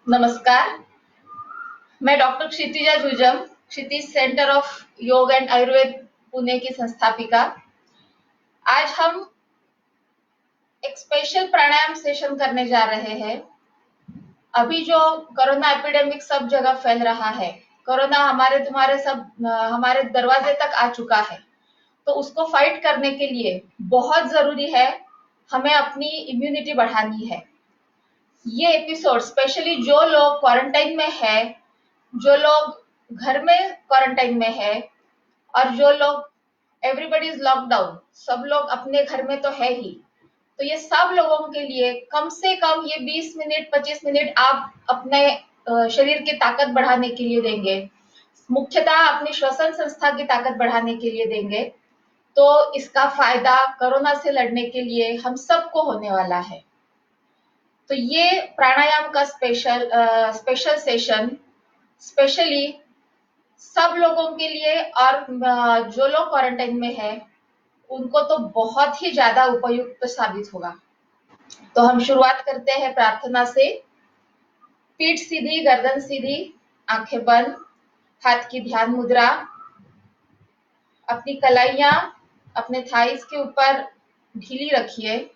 नमस्कार, मैं doctor Kshitija Jujam, Kshitij centre of Yog and Ayurveda Pune की संस्थापिका। आज हम एक स्पेशल प्राणायाम सेशन करने जा रहे हैं। अभी जो कोरोना एपिडेमिक सब जगह फैल रहा है, कोरोना हमारे दरवाजे तक आ चुका है, तो उसको फाइट करने के लिए बहुत जरूरी है हमें अपनी इम्यूनिटी बढ़ानी है। ये एपिसोड स्पेशली जो लोग क्वारंटाइन में है, जो लोग घर में क्वारंटाइन में है और जो लोग एवरीबडी इज लॉकडाउन, सब लोग अपने घर में तो है ही, तो ये सब लोगों के लिए कम से कम ये 20 मिनट 25 मिनट आप अपने शरीर की ताकत बढ़ाने के लिए देंगे, मुख्यतः अपनी श्वसन संस्था की ताकत बढ़ाने के लिए देंगे, तो इसका फायदा कोरोना से लड़ने के लिए हम सबको होने वाला है। तो ये प्राणायाम का स्पेशल सेशन स्पेशली सब लोगों के लिए और जो लोग क्वारंटाइन में है उनको तो बहुत ही ज्यादा उपयुक्त साबित होगा। तो हम शुरुआत करते हैं प्रार्थना से। पीठ सीधी, गर्दन सीधी, आंखें बंद, हाथ की ध्यान मुद्रा, अपनी कलाइयां अपने थाइस के ऊपर ढीली रखिए।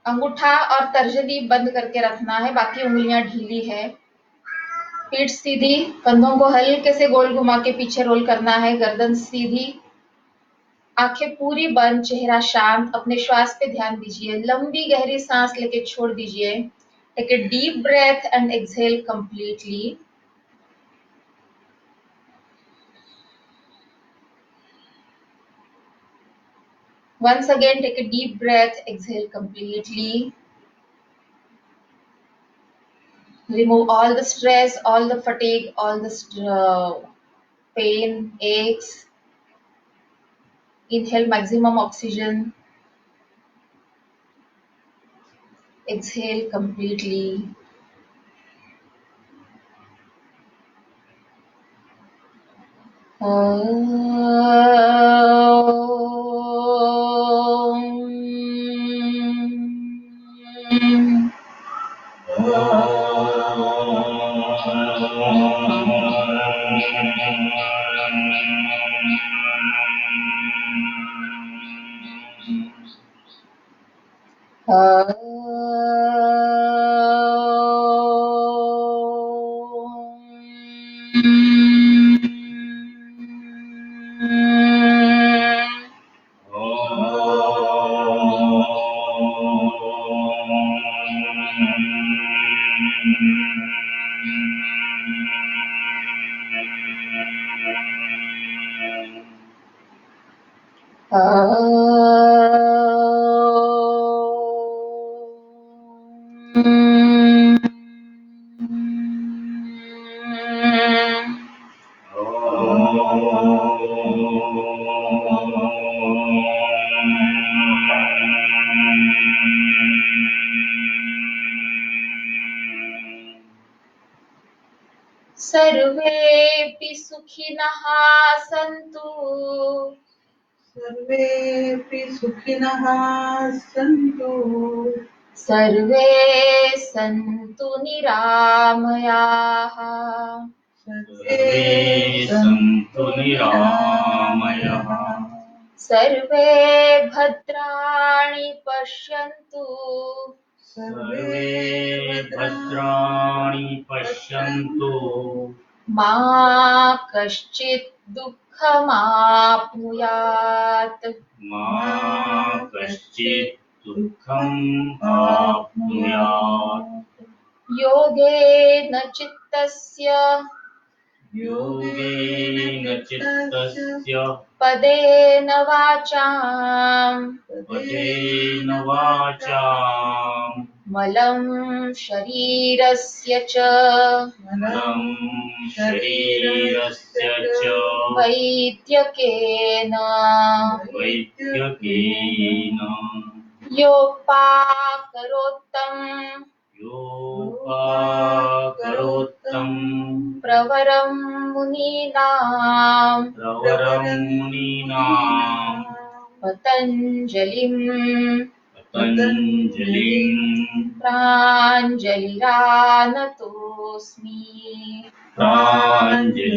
अंगूठा और तर्जनी बंद करके रखना है, बाकी उंगलियां ढीली है। पीठ सीधी, कंधों को हल्के से गोल घुमा के पीछे रोल करना है। गर्दन सीधी, आंखें पूरी बंद, चेहरा शांत। अपने श्वास पे ध्यान दीजिए, लंबी गहरी सांस लेके छोड़ दीजिए। Take a deep breath and exhale completely. Once again, take a deep breath, exhale completely. Remove all the stress, all the fatigue, all the pain, aches. Inhale maximum oxygen. Exhale completely. सर्वेऽपि सुखिनः सन्तु। सर्वेऽपि सुखिनः सन्तु। सर्वे सन्तु निरामयाः। सर्वे सन्तु निरामयाः। सर्वे भद्राणि पश्यन्तु। सर्वे भद्राणि पश्यन्तु। मा कश्चित् दुःखमाप्नुयात्। मा कश्चित् दुःखम् आप्नुयात्। योगेन चित्तस्य पदेन वाचाम् मलं शरीरस्य च वैद्यकेन योपाकरोत्तम् प्रवरं मुनीनां पतञ्जलिं पतञ्जलिं प्राञ्जलिरानतोऽस्मि प्राञ्जलिरानतोऽस्मि।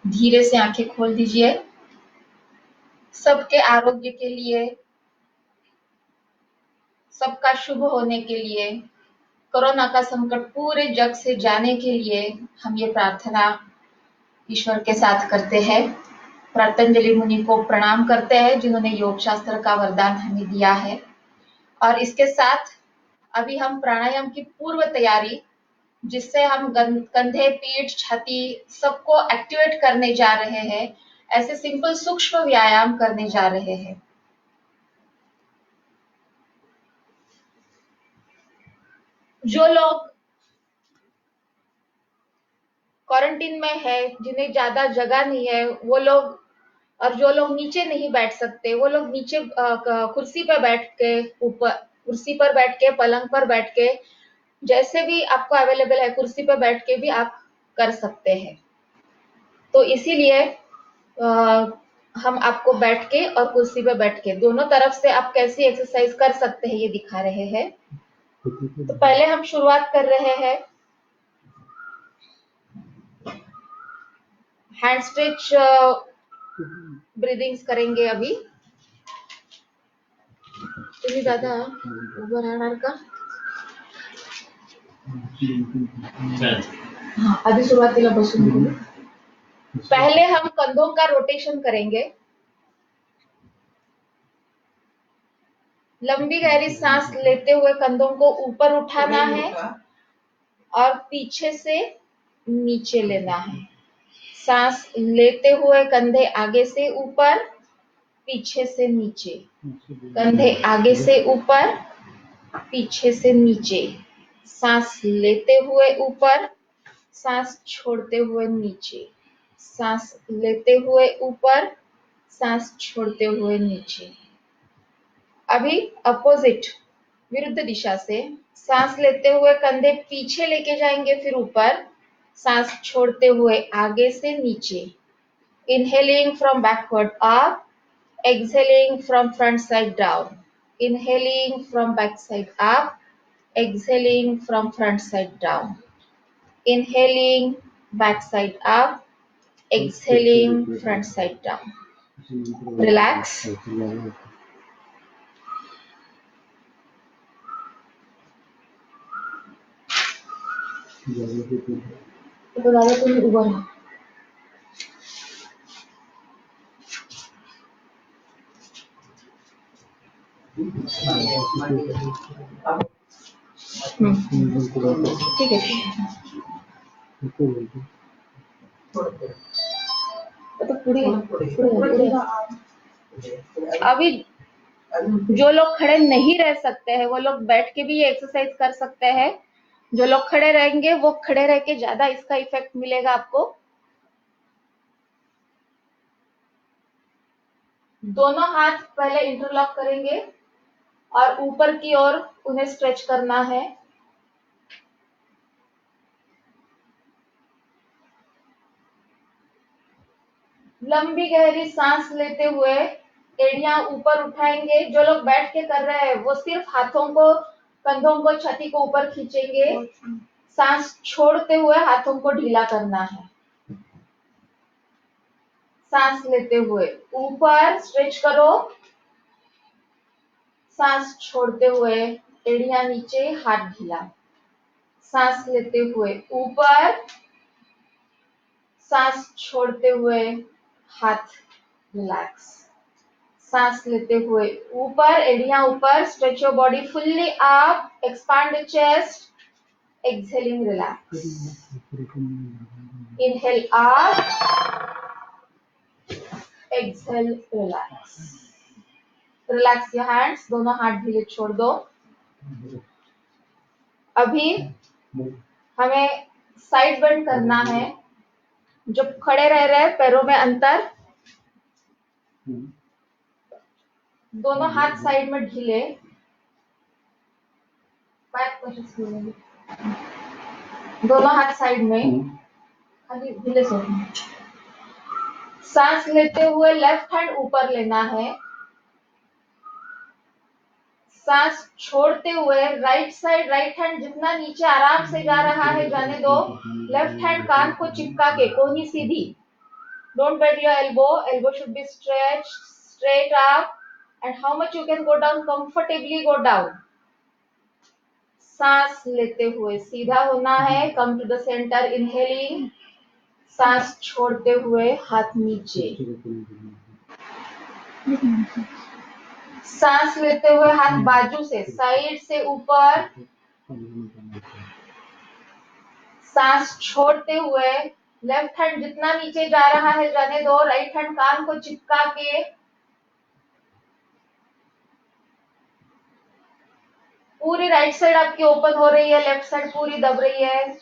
धीरे से आंखें खोल दीजिए। सबके आरोग्य के लिए, सबका शुभ होने के लिए, कोरोना का संकट पूरे जग से जाने के लिए हम ये प्रार्थना ईश्वर के साथ करते हैं। पतंजलि मुनि को प्रणाम करते हैं जिन्होंने योग शास्त्र का वरदान हमें दिया है। और इसके साथ अभी हम प्राणायाम की पूर्व तैयारी, जिससे हम कंधे, पीठ, छाती सबको एक्टिवेट करने जा रहे हैं, ऐसे सिंपल सूक्ष्म व्यायाम करने जा रहे हैं। जो लोग क्वारंटीन में है, जिन्हें ज्यादा जगह नहीं है, वो लोग, और जो लोग नीचे नहीं बैठ सकते, वो लोग नीचे कुर्सी पर बैठ के, ऊपर कुर्सी पर बैठ के, पलंग पर बैठ के, जैसे भी आपको अवेलेबल है, कुर्सी पर बैठ के भी आप कर सकते हैं। तो इसीलिए हम आपको बैठ के और कुर्सी पर बैठ के दोनों तरफ से आप कैसी एक्सरसाइज कर सकते हैं ये दिखा रहे हैं। तो पहले हम शुरुआत कर रहे हैं हैंड स्ट्रेच ब्रीदिंग्स करेंगे अभी। तुम्ही दादा उभं राहणार का? हाँ, आधी सुरुवातीला बसून बोलू। पहले हम कंधों का रोटेशन करेंगे। लंबी गहरी सांस लेते हुए कंधों को ऊपर उठाना है और पीछे से नीचे लेना है। सांस लेते हुए कंधे आगे से ऊपर, पीछे से नीचे, कंधे आगे से ऊपर, पीछे से नीचे। सांस लेते हुए ऊपर, सांस छोड़ते हुए नीचे, सांस लेते हुए ऊपर, सांस छोड़ते हुए नीचे। अभी अपोजिट, विरुद्ध दिशा से सांस लेते हुए कंधे पीछे लेके जाएंगे, फिर ऊपर, सांस छोड़ते हुए आगे से नीचे। Inhaling from backward up, exhaling from front side down. Inhaling from back side up, exhaling from front side down. Inhaling back side up, exhaling front side down. Relax. दादा तुम्ही उभं राहा. ठीक है. तो पुढे अभी जो लोग खड़े नहीं रह सकते हैं, वो लोग बैठ के भी ये एक्सरसाइज कर सकते हैं। जो लोग खड़े रहेंगे वो खड़े रह के ज्यादा इसका इफेक्ट मिलेगा आपको। दोनों हाथ पहले इंटरलॉक करेंगे और ऊपर की ओर उन्हें स्ट्रेच करना है। लंबी गहरी सांस लेते हुए एड़ियां ऊपर उठाएंगे। जो लोग बैठ के कर रहे हैं वो सिर्फ हाथों को, कंधों को, छाती को ऊपर खींचेंगे। सांस छोड़ते हुए हाथों को ढीला करना है। सांस लेते हुए ऊपर स्ट्रेच करो, सांस छोड़ते हुए एड़ियां नीचे, हाथ ढीला। सांस लेते हुए ऊपर, सांस छोड़ते हुए हाथ रिलैक्स। सांस लेते हुए ऊपर, एड़ियां ऊपर, stretch your body fully up, expand the chest, exhaling relax. Inhale up, exhale relax. Relax your hands, दोनों हाथ ढीले छोड़ दो। अभी हमें साइड बेंड करना है। जब खड़े रह रहे हैं, पैरों में अंतर, दोनों हाथ साइड में ढीले। दोनों हाथ साइड में, खाली ढीले से। सांस लेते हुए लेफ्ट हैंड ऊपर लेना है। सांस छोड़ते हुए राइट साइड, राइट हैंड जितना नीचे आराम से जा रहा है जाने दो। लेफ्ट हैंड कान को चिपका के, कोहनी सीधी। Don't bend your elbow, elbow should be stretched straight up, and how much you can go down comfortably, go down. सांस लेते हुए सीधा होना है, come to the centre, inhaling. सांस छोड़ते हुए हाथ नीचे। सांस लेते हुए हाथ बाजू से, साइड से ऊपर। सांस छोड़ते हुए लेफ्ट हैंड जितना नीचे जा रहा है जाने दो। राइट हैंड कान को चिपका के, पूरी राइट साइड आपकी ओपन हो रही है, लेफ्ट साइड पूरी दब रही है।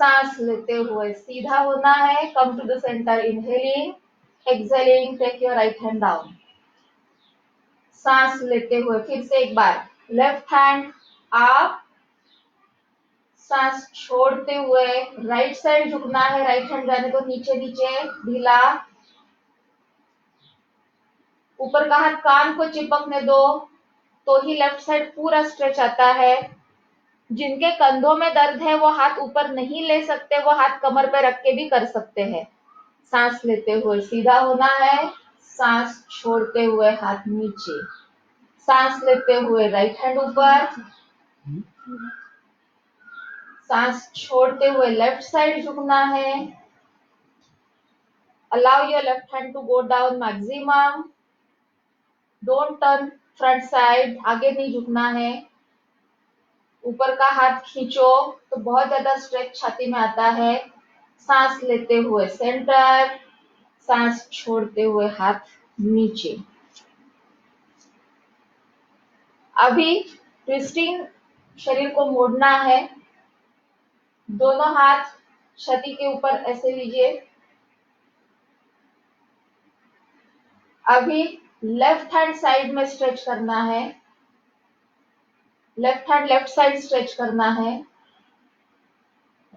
सांस लेते हुए सीधा होना है, come to the centre, inhaling, exhaling, take your right hand down. सांस लेते हुए फिर से एक बार लेफ्ट हैंड अप। सांस छोड़ते हुए राइट साइड झुकना है, राइट हैंड जाने को नीचे नीचे, ढीला। ऊपर का हाथ कान को चिपकने दो, तो ही लेफ्ट साइड पूरा स्ट्रेच आता है। जिनके कंधों में दर्द है वो हाथ ऊपर नहीं ले सकते, वो हाथ कमर पे रख के भी कर सकते हैं। सांस लेते हुए सीधा होना है, सांस छोड़ते हुए हाथ नीचे। सांस लेते हुए राइट हैंड ऊपर। सांस छोड़ते हुए लेफ्ट साइड झुकना है। Allow your left hand to go down maximum. Don't turn front side, आगे नहीं झुकना है। ऊपर का हाथ खींचो तो बहुत ज्यादा स्ट्रेच छाती में आता है। सांस लेते हुए सेंटर, सांस छोड़ते हुए हाथ नीचे। अभी ट्विस्टिंग, शरीर को मोड़ना है। दोनों हाथ छाती के ऊपर ऐसे लीजिए। अभी लेफ्ट हैंड साइड में स्ट्रेच करना है, left hand left side stretch करना है।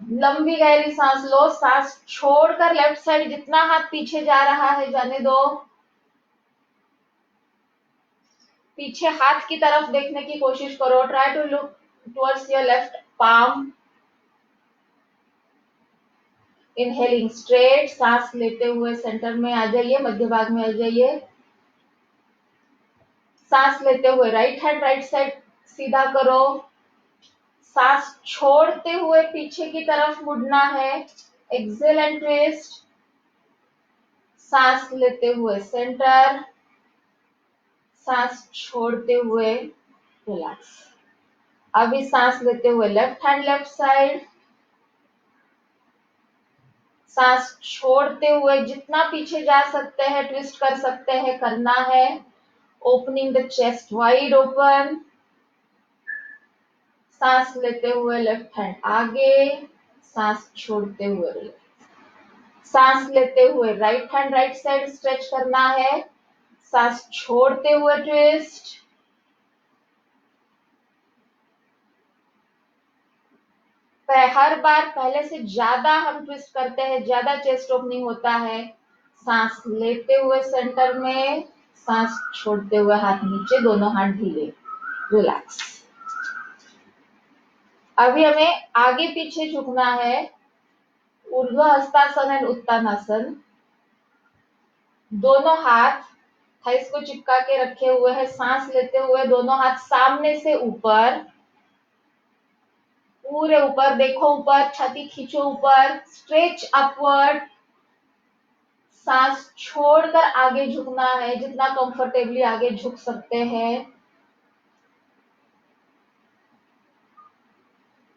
लंबी गहरी सांस लो, सांस छोड़कर लेफ्ट साइड जितना हाथ पीछे जा रहा है जाने दो। पीछे हाथ की तरफ देखने की कोशिश करो, try to look towards your left palm. Inhaling straight, सांस लेते हुए सेंटर में आ जाइए, मध्य भाग में आ जाइए। सांस लेते हुए राइट हैंड राइट साइड सीधा करो। सांस छोड़ते हुए पीछे की तरफ मुड़ना है, एक्सेल एंड ट्विस्ट। सांस लेते हुए सेंटर, सांस छोड़ते हुए रिलैक्स। अभी सांस लेते हुए लेफ्ट हैंड लेफ्ट साइड। सांस छोड़ते हुए जितना पीछे जा सकते हैं, ट्विस्ट कर सकते हैं, करना है। Opening the chest wide open. सांस लेते हुए लेफ्ट हैंड आगे, सांस छोड़ते हुए रिलैक्स। सांस लेते हुए right hand right side stretch करना है, सांस छोड़ते हुए ट्विस्ट। हर बार पहले से ज्यादा हम ट्विस्ट करते हैं, ज्यादा चेस्ट ओपनिंग होता है। सांस लेते हुए सेंटर में, सांस छोड़ते हुए हाथ नीचे, दोनों हाथ ढीले, रिलैक्स। अभी हमें आगे पीछे झुकना है, ऊर्ध्व हस्तासन एंड उत्तानासन। दोनों हाथ थाइस को चिपका के रखे हुए हैं। सांस लेते हुए दोनों हाथ सामने से ऊपर, पूरे ऊपर देखो, ऊपर छाती खींचो ऊपर, स्ट्रेच अपवर्ड। सांस छोड़कर आगे झुकना है, जितना कंफर्टेबली आगे झुक सकते हैं।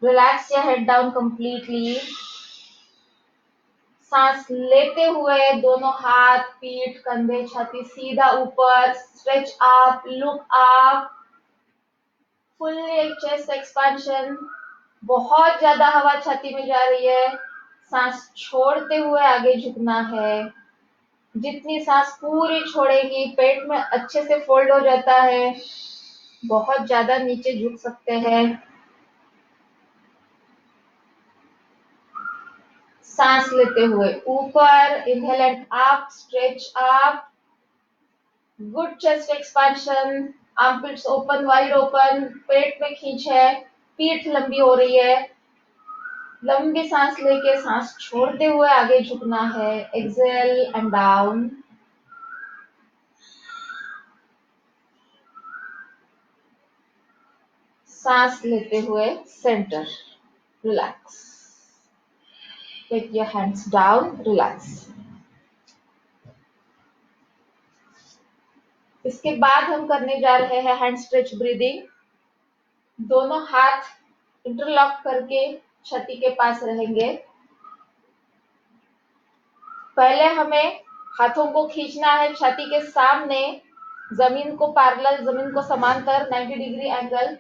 Relax your head down completely. सांस लेते हुए दोनों हाथ, पीठ, कंधे, छाती सीधा ऊपर, stretch up, look up, fully chest expansion. बहुत ज्यादा हवा छाती में जा रही है। सांस छोड़ते हुए आगे झुकना है। जितनी सांस पूरी छोड़ेगी, पेट में अच्छे से फोल्ड हो जाता है। बहुत ज्यादा नीचे झुक सकते हैं। सांस लेते हुए ऊपर, inhale and up, stretch up, good chest expansion, armpits open, wide open, पेट में खींच है, पीठ लंबी हो रही है। लंबी सांस लेके सांस छोड़ते हुए आगे झुकना है, एक्सेल एंड डाउन। सांस लेते हुए centre, relax, take your hands down, relax. इसके बाद हम करने जा रहे हैं हैंड स्ट्रेच ब्रीदिंग। दोनों हाथ इंटरलॉक करके छाती के पास रहेंगे। पहले हमें हाथों को खींचना है छाती के सामने, जमीन को पैरेलल, जमीन को समांतर 90 डिग्री एंगल।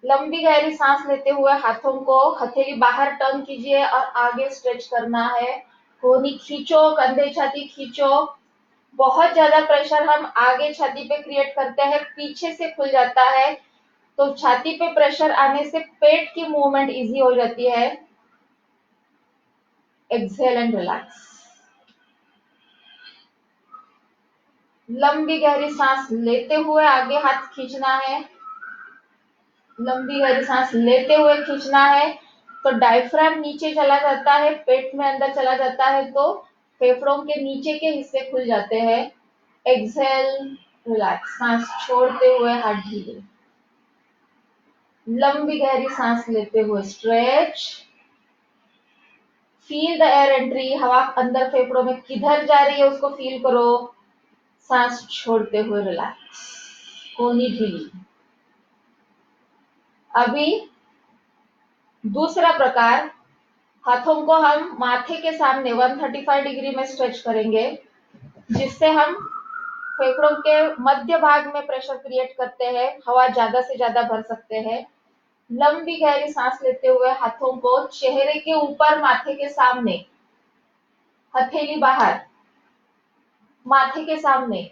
लंबी गहरी सांस लेते हुए हाथों को हथेली बाहर टर्न कीजिए और आगे स्ट्रेच करना है। कोहनी खींचो, कंधे छाती खींचो। बहुत ज्यादा प्रेशर हम आगे छाती पे क्रिएट करते हैं, पीछे से खुल जाता है, तो छाती पे प्रेशर आने से पेट की मूवमेंट इजी हो जाती है। Exhale and relax. लंबी गहरी सांस लेते हुए आगे हाथ खींचना है। लंबी गहरी सांस लेते हुए खींचना है तो डायफ्राम नीचे चला जाता है, पेट में अंदर चला जाता है, तो फेफड़ों के नीचे के हिस्से खुल जाते हैं। Exhale, relax. सांस छोड़ते हुए हाथ ढीले। लंबी गहरी सांस लेते हुए stretch. Feel the air entry, हवा अंदर फेफड़ों में किधर जा रही है उसको फील करो। सांस छोड़ते हुए रिलैक्स, कोहनी ढीली। अभी दूसरा प्रकार, हाथों को हम माथे के सामने 135 डिग्री में स्ट्रेच करेंगे, जिससे हम फेफड़ों के मध्य भाग में प्रेशर क्रिएट करते हैं, हवा ज्यादा से ज्यादा भर सकते हैं। लंबी गहरी सांस लेते हुए हाथों को चेहरे के ऊपर, माथे के सामने, हथेली बाहर, माथे के सामने।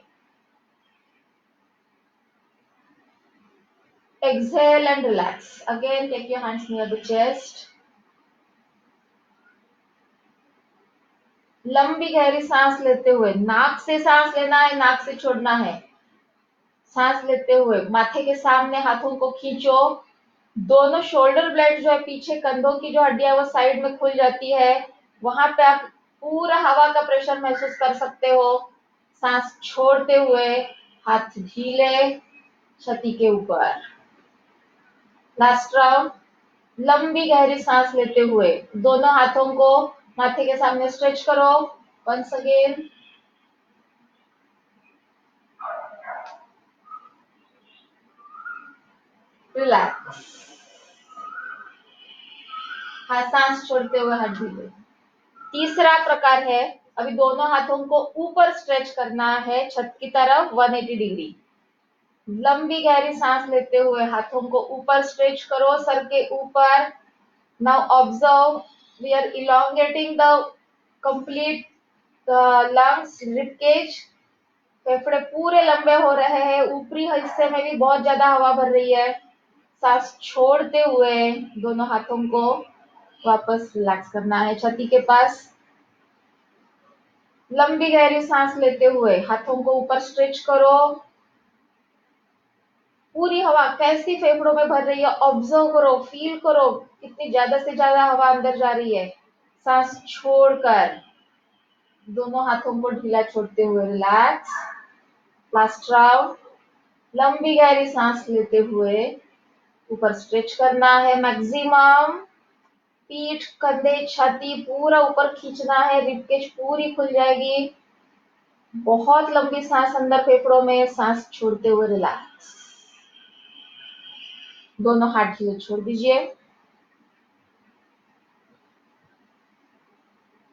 Exhale and relax. Again, take your hands near the chest. लंबी गहरी सांस लेते हुए नाक से सांस लेना है, नाक से छोड़ना है। सांस लेते हुए माथे के सामने हाथों को खींचो। दोनों शोल्डर ब्लेड जो है, पीछे कंधों की जो हड्डियां वो साइड में खुल जाती है, वहां पे आप पूरा हवा का प्रेशर महसूस कर सकते हो। सांस छोड़ते हुए हाथ ढीले, छाती के ऊपर। Last round. लंबी गहरी सांस लेते हुए दोनों हाथों को माथे के सामने स्ट्रेच करो। Once again. रिलैक्स। हाथ सांस छोड़ते हुए हाथ ढीले। तीसरा प्रकार है, अभी दोनों हाथों को ऊपर स्ट्रेच करना है छत की तरफ 180 डिग्री। लंबी गहरी सांस लेते हुए हाथों को ऊपर स्ट्रेच करो, सर के ऊपर। Now observe, we are elongating the complete lungs, rib cage. फेफड़े पूरे लंबे हो रहे हैं, ऊपरी हिस्से में भी बहुत ज्यादा हवा भर रही है। सांस छोड़ते हुए दोनों हाथों को वापस रिलैक्स करना है छाती के पास। लंबी गहरी सांस लेते हुए हाथों को ऊपर स्ट्रेच करो। पूरी हवा कैसी फेफड़ों में भर रही है ऑब्जर्व करो, फील करो, कितनी ज्यादा से ज्यादा हवा अंदर जा रही है। सांस छोड़कर दोनों हाथों को ढीला छोड़ते हुए रिलैक्स। Last round. लंबी गहरी सांस लेते हुए ऊपर स्ट्रेच करना है मैक्सिमम। पीठ, कंधे, छाती पूरा ऊपर खींचना है, रिबकेज पूरी खुल जाएगी। बहुत लंबी सांस अंदर फेफड़ों में, सांस छोड़ते हुए रिलैक्स। दोनों हाथ ढीले छोड़ दीजिए।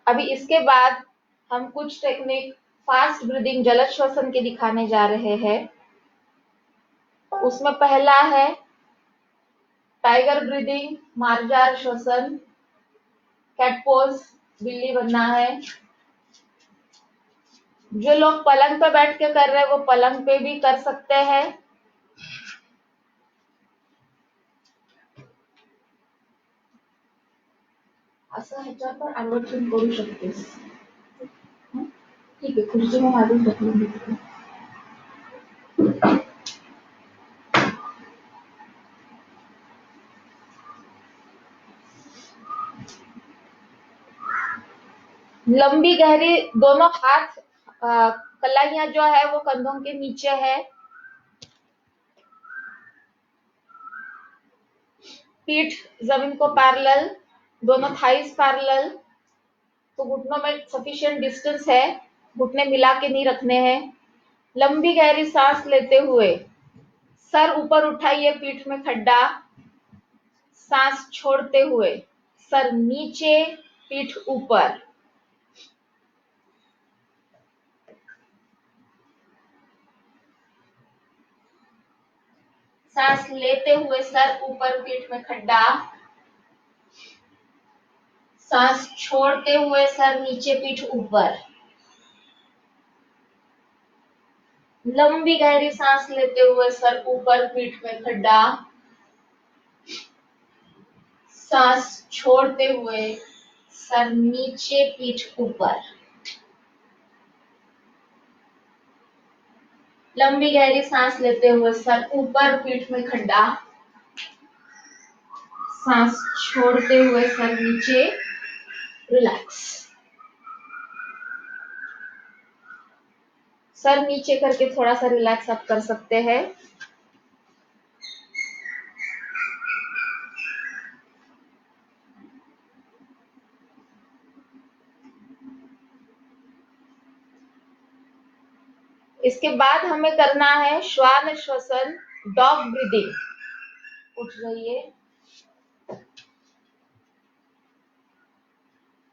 अभी इसके बाद हम कुछ टेक्निक फास्ट ब्रीदिंग, जलद श्वसन के दिखाने जा रहे हैं। उसमें पहला है टाइगर ब्रीदिंग, मार्जार श्वसन, कैट पोज, बिल्ली बनना है। जो लोग पलंग पे बैठ के कर रहे हैं वो पलंग पे भी कर सकते हैं। असं ह्याच्यावर आवर्जून करू शकतेस. हं? ठीक आहे, खुर्ची मग मागून ढकलून घेते. लंबी गहरी दोनों हाथ, कलाइयां जो है वो कंधों के नीचे है. पीठ जमीन को पैरेलल, दोनों थाइस पैरेलल. तो घुटनों में सफिशिएंट डिस्टेंस है, घुटने मिला के नहीं रखने हैं. लंबी गहरी सांस लेते हुए सर ऊपर उठाइए, पीठ में खड्डा. सांस छोड़ते हुए सर नीचे, पीठ ऊपर. सांस लेते हुए सर ऊपर, पीठ में खड्डा. सांस छोड़ते हुए सर नीचे, पीठ ऊपर. लंबी गहरी सांस लेते हुए सर ऊपर, पीठ में खड्डा. सांस छोड़ते हुए सर नीचे, पीठ ऊपर. लंबी गहरी सांस लेते हुए सर ऊपर, पीठ में खड्डा. सांस छोड़ते हुए सर नीचे, रिलैक्स. सर नीचे करके थोड़ा सा रिलैक्स आप कर सकते हैं. इसके बाद हमें करना है श्वान श्वसन, डॉग ब्रीदिंग. उठ जाइए.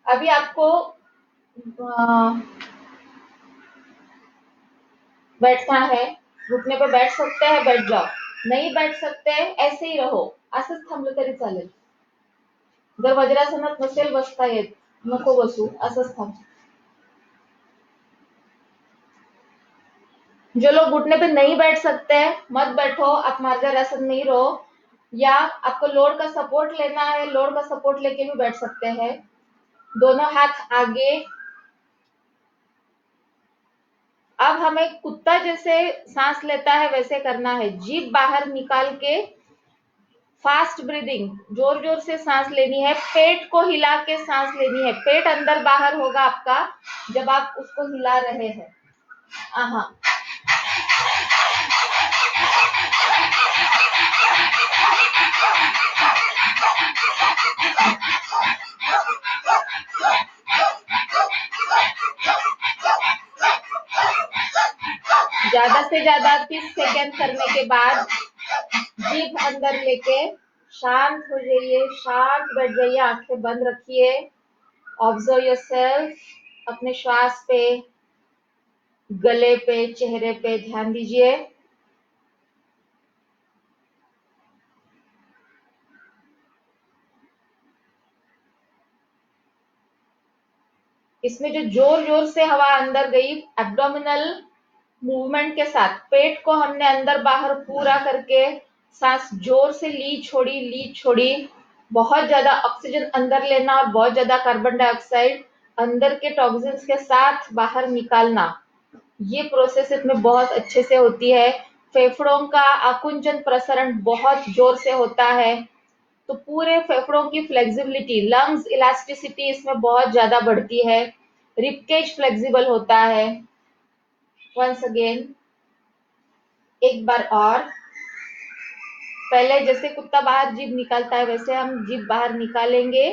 अभी आपको बैठना है. घुटने पे बैठ सकते हैं, बैठ जाओ. नहीं बैठ सकते ऐसे ही रहो, असंच थांबलं तरी चालेल. जर वज्रासनात नसेल बसता येत, नको बसू, असंच थांब. जो लोग घुटने पे नहीं बैठ सकते मत बैठो, आप मार्जर आसन नहीं रहो. या आपको लोड का सपोर्ट लेना है, लोड का सपोर्ट लेके भी बैठ सकते हैं. दोनों हाथ आगे. अब हमें कुत्ता जैसे सांस लेता है वैसे करना है. जीभ बाहर निकाल के फास्ट ब्रीदिंग, जोर जोर से सांस लेनी है. पेट को हिला के सांस लेनी है. पेट अंदर बाहर होगा आपका जब आप उसको हिला रहे हैं. हाँ, ज्यादा से ज्यादा 30 सेकेंड करने के बाद जीभ अंदर लेके शांत हो जाइए, शांत बैठ जाइए, आंखें बंद रखिए. Observe yourself. अपने श्वास पे, गले पे, चेहरे पे ध्यान दीजिए. इसमें जो जोर जोर से हवा अंदर गई, एब्डोमिनल मूवमेंट के साथ पेट को हमने अंदर बाहर पूरा करके सांस जोर से ली छोड़ी. बहुत ज्यादा ऑक्सीजन अंदर लेना और बहुत ज्यादा कार्बन डाइऑक्साइड अंदर के टॉक्सिन्स के साथ बाहर निकालना. ये प्रोसेस इसमें बहुत अच्छे से होती है. फेफड़ों का आकुंचन प्रसरण बहुत जोर से होता है, तो पूरे फेफड़ों की फ्लेक्सिबिलिटी, लंग्स इलास्टिसिटी इसमें बहुत ज्यादा बढ़ती है. रिपकेज फ्लेक्सिबल होता है. वंस अगेन, एक बार और. पहले जैसे कुत्ता बाहर जीभ निकालता है वैसे हम जीभ बाहर निकालेंगे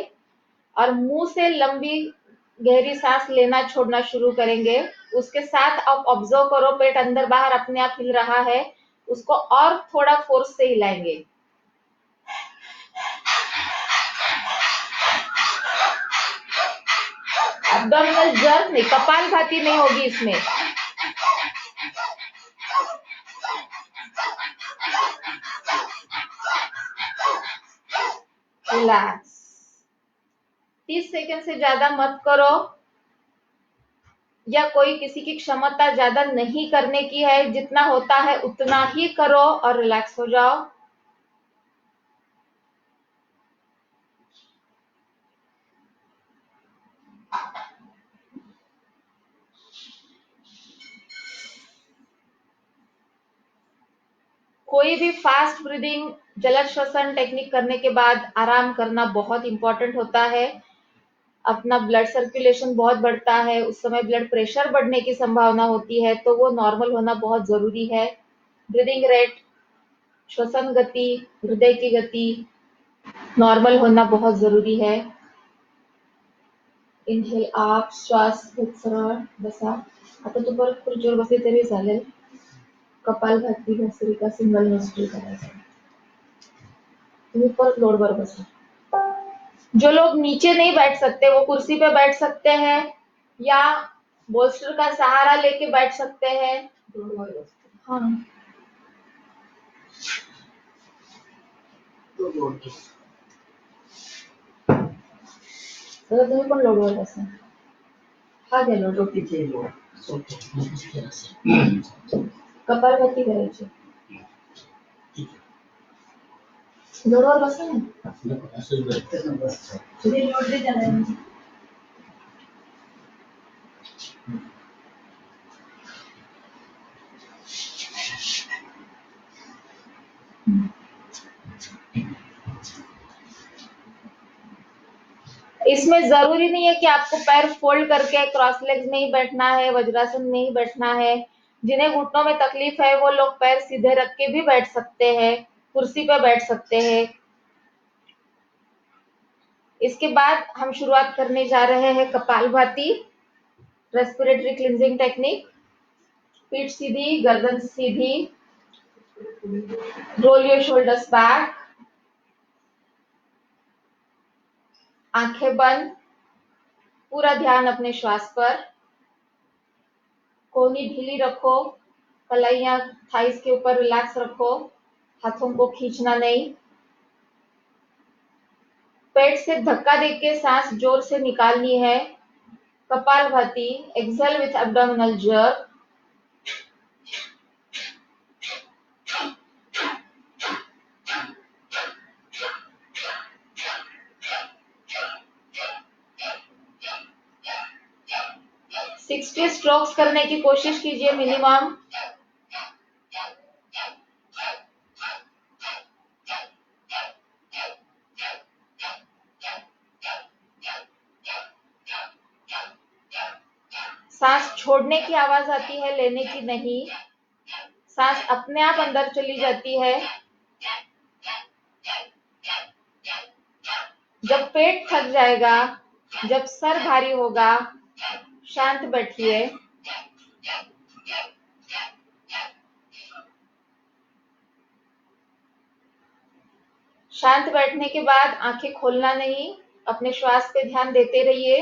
और मुंह से लंबी गहरी सांस लेना छोड़ना शुरू करेंगे. उसके साथ आप ऑब्जर्व करो, पेट अंदर बाहर अपने आप हिल रहा है, उसको और थोड़ा फोर्स से हिलाएंगे. एब्डोमिनल जर्क नहीं, कपालभाति नहीं होगी इसमें. रिलैक्स. 30 सेकंड से ज्यादा मत करो, या कोई किसी की क्षमता ज्यादा नहीं करने की है, जितना होता है उतना ही करो और रिलैक्स हो जाओ. कोई भी फास्ट ब्रीदिंग जल श्वसन टेक्निक करने के बाद आराम करना बहुत इंपॉर्टेंट होता है। अपना ब्लड सर्कुलेशन बहुत बढ़ता है, उस समय ब्लड प्रेशर बढ़ने की संभावना होती है, तो वो नॉर्मल होना बहुत जरूरी है। ब्रीदिंग रेट, श्वसन गति, हृदय की गति नॉर्मल होना बहुत जरूरी है। इनहेल, आप श्वास घेत सरळ बसा. आता तू परत खुर्चीवर बसली तरी चालेल. कपालभाती भस्त्रिका सिंगल नोस्ट्रिल करायचं. तुम्ही परत लोडवर बसा. जो लोग नीचे नहीं बैठ सकते वो कुर्सी पे बैठ सकते हैं या बोल्स्टर का सहारा लेके बैठ सकते हैं. हाँ, तर तुम्ही पण लोडवर बसा. हा घ्या लोड. कपालभाती करायची. लोडवर बसा ना. तुम्ही लोड दे त्याला. इसमें जरूरी नहीं है कि आपको पैर फोल्ड करके क्रॉस लेग्स में ही बैठना है, वज्रासन में ही बैठना है. जिन्हें घुटनों में तकलीफ है वो लोग पैर सीधे रख के भी बैठ सकते हैं, कुर्सी पे बैठ सकते हैं. इसके बाद हम शुरुआत करने जा रहे हैं कपालभाति, रेस्पिरेटरी क्लींजिंग टेक्निक. पीठ सीधी, गर्दन सीधी. Roll your shoulders back. आंखें बंद. पूरा ध्यान अपने श्वास पर. कोहनी ढीली रखो. कलाइयां थाइस के ऊपर रिलैक्स रखो. हाथों को खींचना नहीं. पेट से धक्का देके सांस जोर से निकालनी है. Kapalbhati, exhale with abdominal jerk. Sixty strokes करने की कोशिश कीजिए मिनिमम. सांस छोड़ने की आवाज आती है, लेने की नहीं. सांस अपने आप अंदर चली जाती है. जब पेट थक जाएगा, जब सर भारी होगा, शांत बैठिए. शांत बैठने के बाद आंखें खोलना नहीं, अपने श्वास पे ध्यान देते रहिए.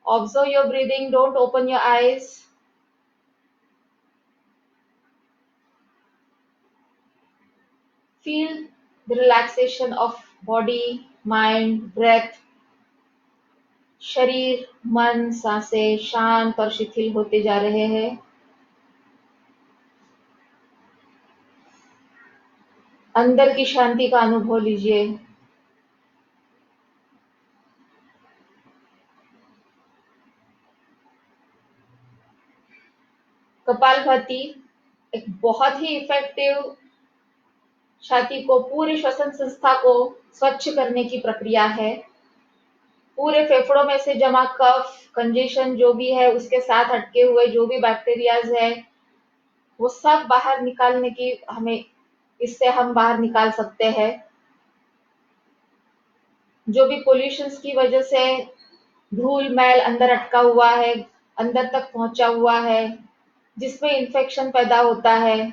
Observe your breathing, don't open your eyes. Feel the relaxation of body, mind, breath. शरीर, मन, सांसें शांत और शिथिल होते जा रहे हैं. अंदर की शांति का अनुभव लीजिए. कपालभाति एक बहुत ही इफेक्टिव छाती को, पूरी श्वसन संस्था को स्वच्छ करने की प्रक्रिया है. पूरे फेफड़ों में से जमा कफ, कंजेशन जो भी है, उसके साथ अटके हुए जो भी बैक्टीरियाज है, वो सब बाहर निकालने की इससे हम बाहर निकाल सकते हैं. जो भी पोल्यूशन की वजह से धूल मैल अंदर अटका हुआ है, अंदर तक पहुंचा हुआ है, जिसमें इन्फेक्शन पैदा होता है,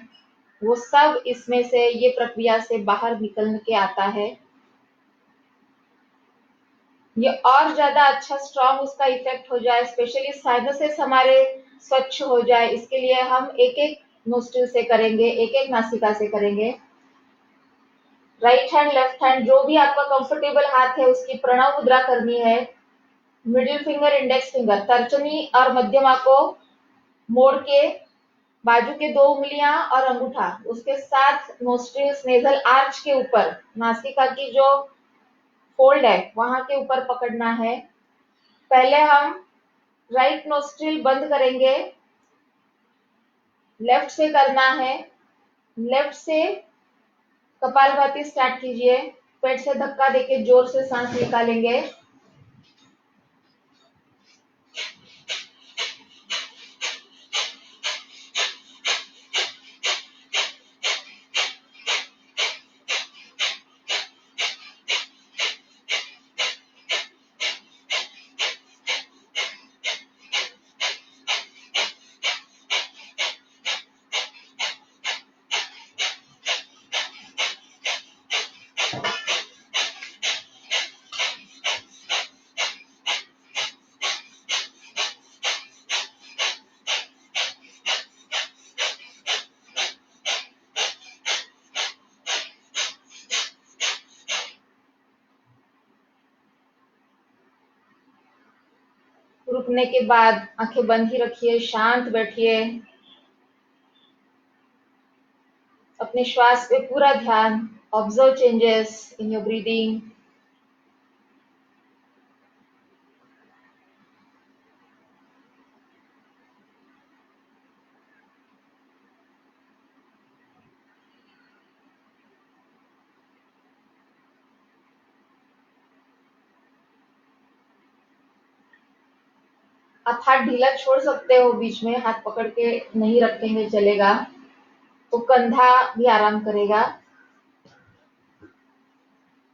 वो सब इसमें से ये प्रक्रिया से बाहर निकल के आता है. ये और ज्यादा अच्छा स्ट्रॉन्ग उसका इफेक्ट हो जाए, स्पेशली साइनसेस हमारे स्वच्छ हो जाए, इसके लिए हम एक एक नोस्ट्रिल से करेंगे, एक एक नासिका से करेंगे. राइट हैंड, लेफ्ट हैंड, जो भी आपका कंफर्टेबल हाथ है उसकी प्रणव मुद्रा करनी है. मिडिल फिंगर, इंडेक्स फिंगर, तर्जनी और मध्यमा को मोड़ के बाजू के 2 उंगलियां और अंगूठा उसके साथ नोस्ट्रिल्स नेजल आर्च के ऊपर, नासिका की जो फोल्ड है वहां के ऊपर पकड़ना है. पहले हम राइट नोस्ट्रिल बंद करेंगे, लेफ्ट से करना है. लेफ्ट से कपालभाति स्टार्ट कीजिए। पेट से धक्का देके जोर से सांस निकालेंगे। रुकने के बाद आंखें बंद ही रखिए, शांत बैठिए। अपने श्वास पे पूरा ध्यान। Observe changes in your breathing. आप हाथ ढीला छोड़ सकते हो, बीच में हाथ पकड़ के नहीं रखेंगे चलेगा, तो कंधा भी आराम करेगा।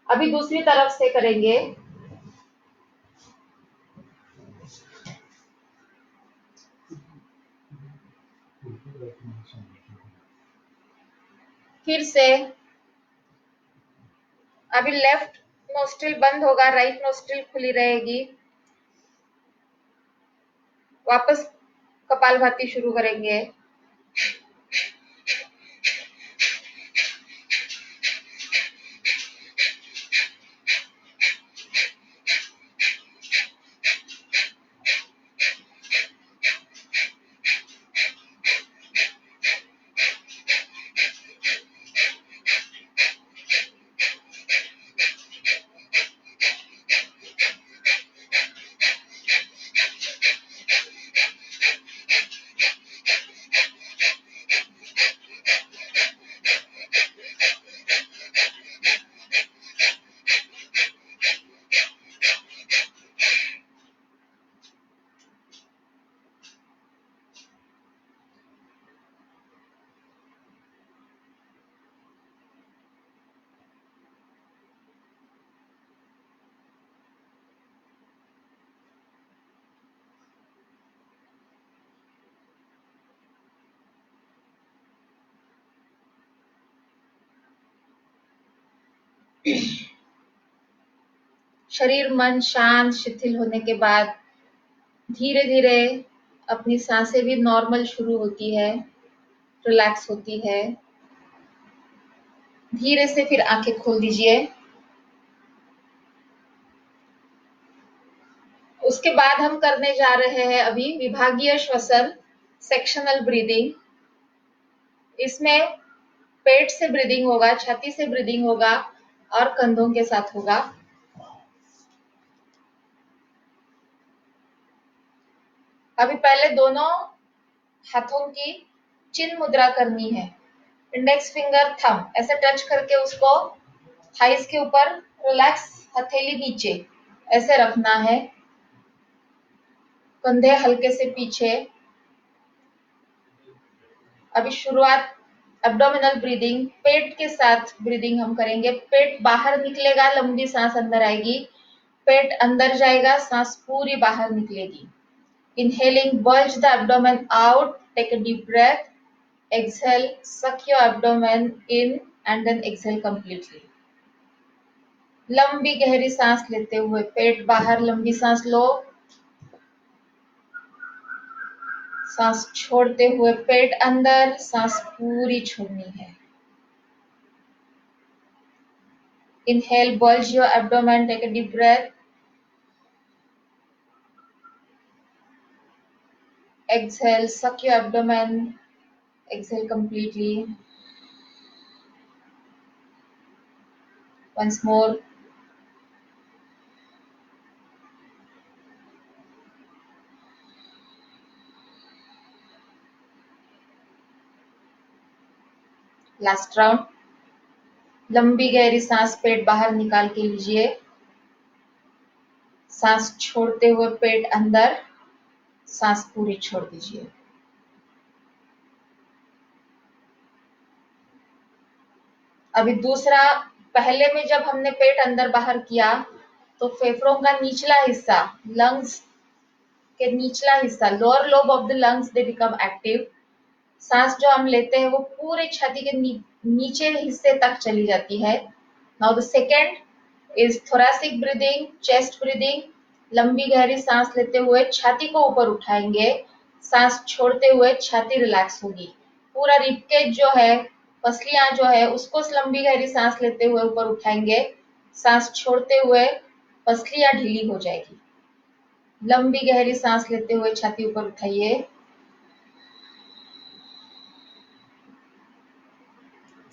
अभी दूसरी तरफ से करेंगे। फिर से अभी लेफ्ट नोस्ट्रिल बंद होगा, राइट नोस्ट्रिल खुली रहेगी। वापस कपालभाति शुरू करेंगे। शरीर मन शांत शिथिल होने के बाद धीरे धीरे अपनी सांसें भी नॉर्मल शुरू होती है, रिलैक्स होती है। धीरे से फिर आंखें खोल दीजिए। उसके बाद हम करने जा रहे हैं अभी विभागीय श्वसन, सेक्शनल ब्रीदिंग। इसमें पेट से ब्रीदिंग होगा, छाती से ब्रीदिंग होगा और कंधों के साथ होगा। अभी पहले दोनों हाथों की चिन्ह मुद्रा करनी है। इंडेक्स फिंगर थंब ऐसे टच करके उसको थाइस के ऊपर रिलैक्स, हथेली नीचे ऐसे रखना है। कंधे हल्के से पीछे। अभी शुरुआत एब्डोमिनल ब्रीदिंग, पेट के साथ ब्रीदिंग हम करेंगे। पेट बाहर निकलेगा, लंबी सांस अंदर आएगी। पेट अंदर जाएगा, सांस पूरी बाहर निकलेगी। Inhaling, bulge the abdomen out, take a deep breath. Exhale, suck your abdomen in and then exhale completely. लंबी गहरी सांस लेते हुए पेट बाहर, लंबी सांस लो। सांस छोड़ते हुए पेट अंदर, सांस पूरी छोड़नी है। Inhale, bulge your abdomen, take a deep breath. Exhale, suck your abdomen, exhale completely. Once more. Last round. लंबी गहरी सांस पेट बाहर निकाल के लीजिए। सांस छोड़ते हुए पेट अंदर, सांस पूरी छोड़ दीजिए। अभी दूसरा, पहले में जब हमने पेट अंदर बाहर किया तो फेफड़ों का निचला हिस्सा, लंग्स के निचला हिस्सा, lower lobe of the lungs they become active. सांस जो हम लेते हैं वो पूरे छाती के नीचे हिस्से तक चली जाती है। Now the second is thoracic breathing, chest breathing. लंबी गहरी सांस लेते हुए छाती को ऊपर उठाएंगे, सांस छोड़ते हुए छाती रिलैक्स होगी। पूरा रिबकेज जो है, पसलियां जो है, उसको लंबी गहरी सांस लेते हुए ऊपर उठाएंगे, सांस छोड़ते हुए पसलियां ढीली हो जाएगी। लंबी गहरी सांस लेते हुए छाती ऊपर उठाइए,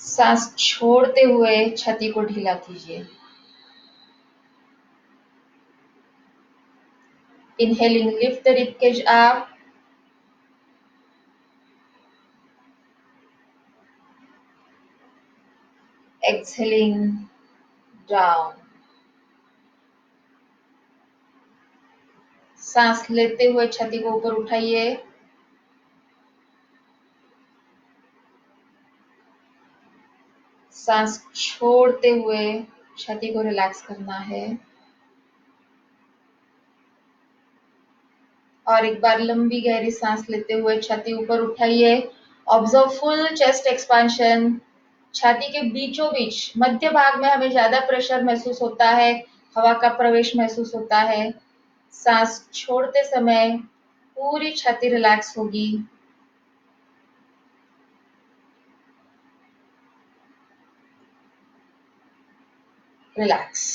सांस छोड़ते हुए छाती को ढीला कीजिए। Inhaling, lift the ribcage up. Exhaling down. सांस लेते हुए छाती को ऊपर उठाइए, सांस छोड़ते हुए छाती को रिलैक्स करना है। और एक बार लंबी गहरी सांस लेते हुए छाती ऊपर उठाइए। Observe full chest expansion. छाती के बीचों बीच मध्य भाग में हमें ज्यादा प्रेशर महसूस होता है, हवा का प्रवेश महसूस होता है। सांस छोड़ते समय पूरी छाती रिलैक्स होगी। रिलैक्स।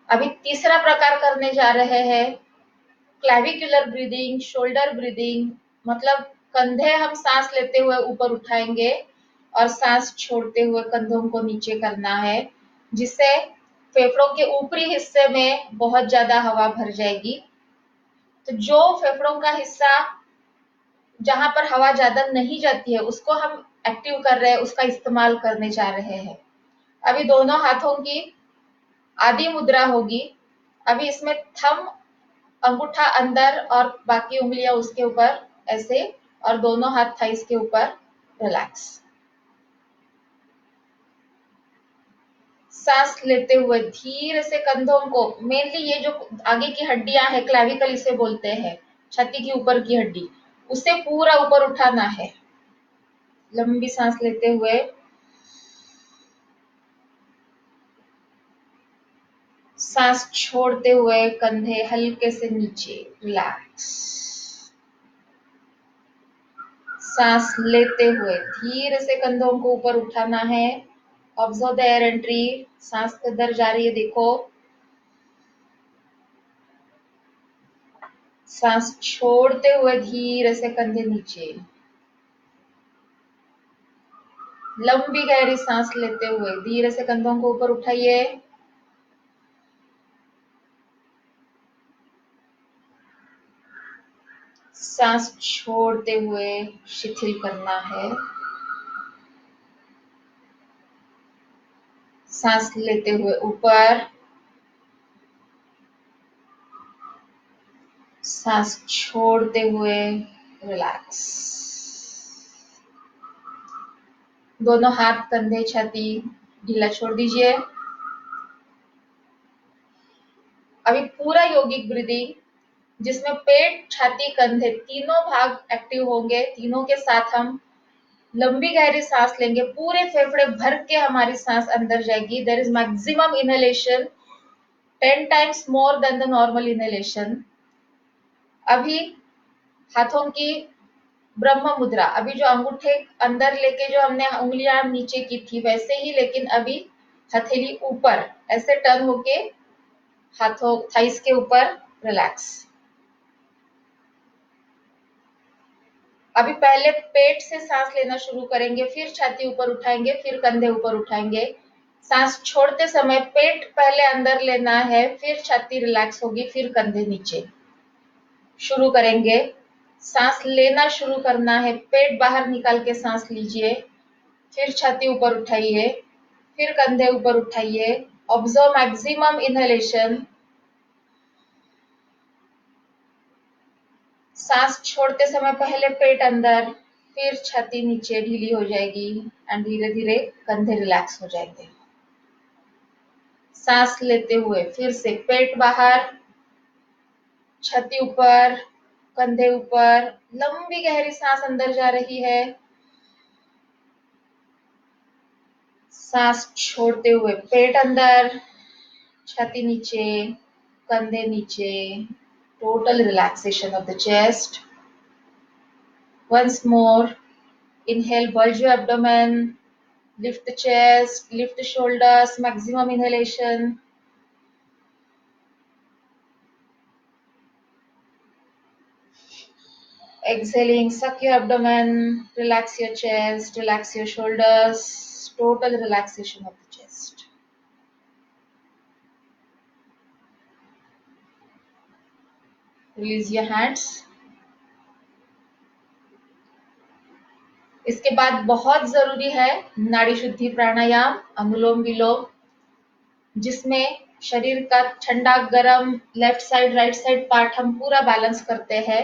अभी तीसरा प्रकार करने जा रहे हैं, क्लैविकुलर ब्रीदिंग, शोल्डर ब्रीदिंग। मतलब कंधे हम सांस लेते हुए ऊपर उठाएंगे और सांस छोड़ते हुए कंधों को नीचे करना है, जिससे फेफड़ों के ऊपरी हिस्से में बहुत ज्यादा हवा भर जाएगी। तो जो फेफड़ों का हिस्सा जहां पर हवा ज्यादा नहीं जाती है उसको हम एक्टिव कर रहे हैं, उसका इस्तेमाल करने जा रहे हैं। अभी दोनों हाथों की आदि मुद्रा होगी। अभी इसमें थंब, अंगूठा अंदर और बाकी उंगलियां उसके ऊपर ऐसे, और दोनों हाथ थाइस के ऊपर रिलैक्स। सांस लेते हुए धीरे से कंधों को, मेनली ये जो आगे की हड्डियां है, क्लैविकल इसे बोलते हैं, छाती की ऊपर की हड्डी, उसे पूरा ऊपर उठाना है। लंबी सांस लेते हुए सांस छोड़ते हुए कंधे हल्के से नीचे, रिलैक्स। सांस लेते हुए धीरे से कंधों को ऊपर उठाना है। ऑब्जर्व द एयर एंट्री, सांस किधर जा रही है देखो। सांस छोड़ते हुए धीरे से कंधे नीचे। लंबी गहरी सांस लेते हुए धीरे से कंधों को ऊपर उठाइए। सांस छोड़ते हुए शिथिल करना है। सांस लेते हुए ऊपर, सांस छोड़ते हुए रिलैक्स। दोनों हाथ, कंधे, छाती ढीला छोड़ दीजिए। अभी पूरा यौगिक ब्रीदिंग, जिसमें पेट, छाती, कंधे तीनों भाग एक्टिव होंगे। तीनों के साथ हम लंबी गहरी सांस लेंगे, पूरे फेफड़े भर के हमारी सांस अंदर जाएगी। There is maximum inhalation 10 times more than the normal inhalation. अभी हाथों की ब्रह्म मुद्रा, अभी जो अंगूठे अंदर लेके जो हमने उंगलियां नीचे की थी वैसे ही, लेकिन अभी हथेली ऊपर ऐसे टर्न होके हाथों थाइस के ऊपर, रिलैक्स। अभी पहले पेट से सांस लेना शुरू करेंगे, फिर छाती ऊपर उठाएंगे, फिर कंधे ऊपर उठाएंगे। सांस छोड़ते समय पेट पहले अंदर लेना है, फिर छाती रिलैक्स होगी, फिर कंधे नीचे। शुरू करेंगे। सांस लेना शुरू करना है, पेट बाहर निकाल के सांस लीजिए, फिर छाती ऊपर उठाइए, फिर कंधे ऊपर उठाइए। Observe maximum inhalation. सांस छोड़ते समय पहले पेट अंदर, फिर छाती नीचे ढीली हो जाएगी एंड धीरे धीरे कंधे रिलैक्स हो जाएंगे। सांस लेते हुए फिर से पेट बाहर, छाती ऊपर, कंधे ऊपर, लंबी गहरी सांस अंदर जा रही है। सांस छोड़ते हुए पेट अंदर, छाती नीचे, कंधे नीचे, total relaxation of the chest. Once more, inhale, bulge your abdomen, lift the chest, lift the shoulders, maximum inhalation. Exhaling, suck your abdomen, relax your chest, relax your shoulders, total relaxation of the chest. Release your hands. इसके बाद बहुत जरूरी है नाड़ी शुद्धि प्राणायाम, अनुलोम विलोम, जिसमें शरीर का ठंडा गरम left side right side part हम पूरा बैलेंस करते हैं।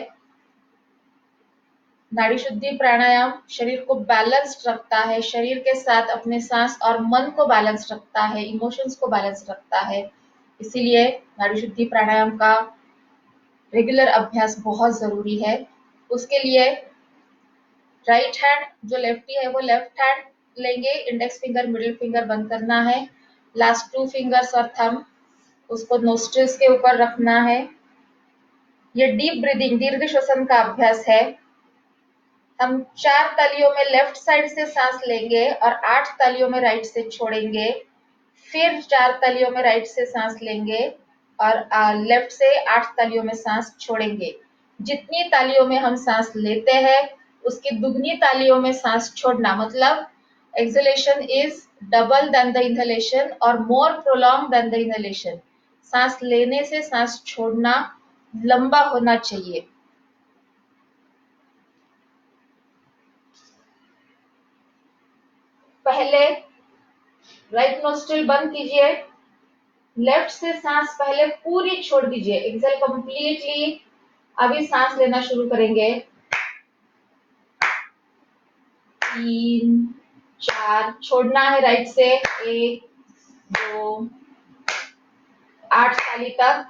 नाड़ी शुद्धि प्राणायाम शरीर को बैलेंस्ड रखता है, शरीर के साथ अपने सांस और मन को बैलेंस रखता है, इमोशंस को बैलेंस रखता है। इसीलिए नाड़ी शुद्धि प्राणायाम का रेगुलर अभ्यास बहुत जरूरी है। उसके लिए राइट हैंड, जो लेफ्टी है वो लेफ्ट हैंड लेंगे, इंडेक्स फिंगर मिडिल फिंगर बंद करना है, लास्ट 2 फिंगर्स और थंब उसको नोस्ट्रिल्स के ऊपर रखना है। ये डीप ब्रीदिंग, दीर्घ श्वसन का अभ्यास है। हम 4 तालियों में लेफ्ट साइड से सांस लेंगे और 8 तालियों में राइट से छोड़ेंगे, फिर 4 तालियों में राइट से सांस लेंगे और लेफ्ट से 8 तालियों में सांस छोड़ेंगे। जितनी तालियों में हम सांस लेते हैं उसकी दुगनी तालियों में सांस छोड़ना, मतलब exhalation is double than the inhalation और more prolong than the inhalation. सांस लेने से सांस छोड़ना लंबा होना चाहिए। पहले राइट नोस्ट्रिल बंद कीजिए, लेफ्ट से सांस पहले पूरी छोड़ दीजिए, एक्सहेल कंप्लीटली। अभी सांस लेना शुरू करेंगे। 3 4, छोड़ना है राइट से 1 2 8 ताली तक।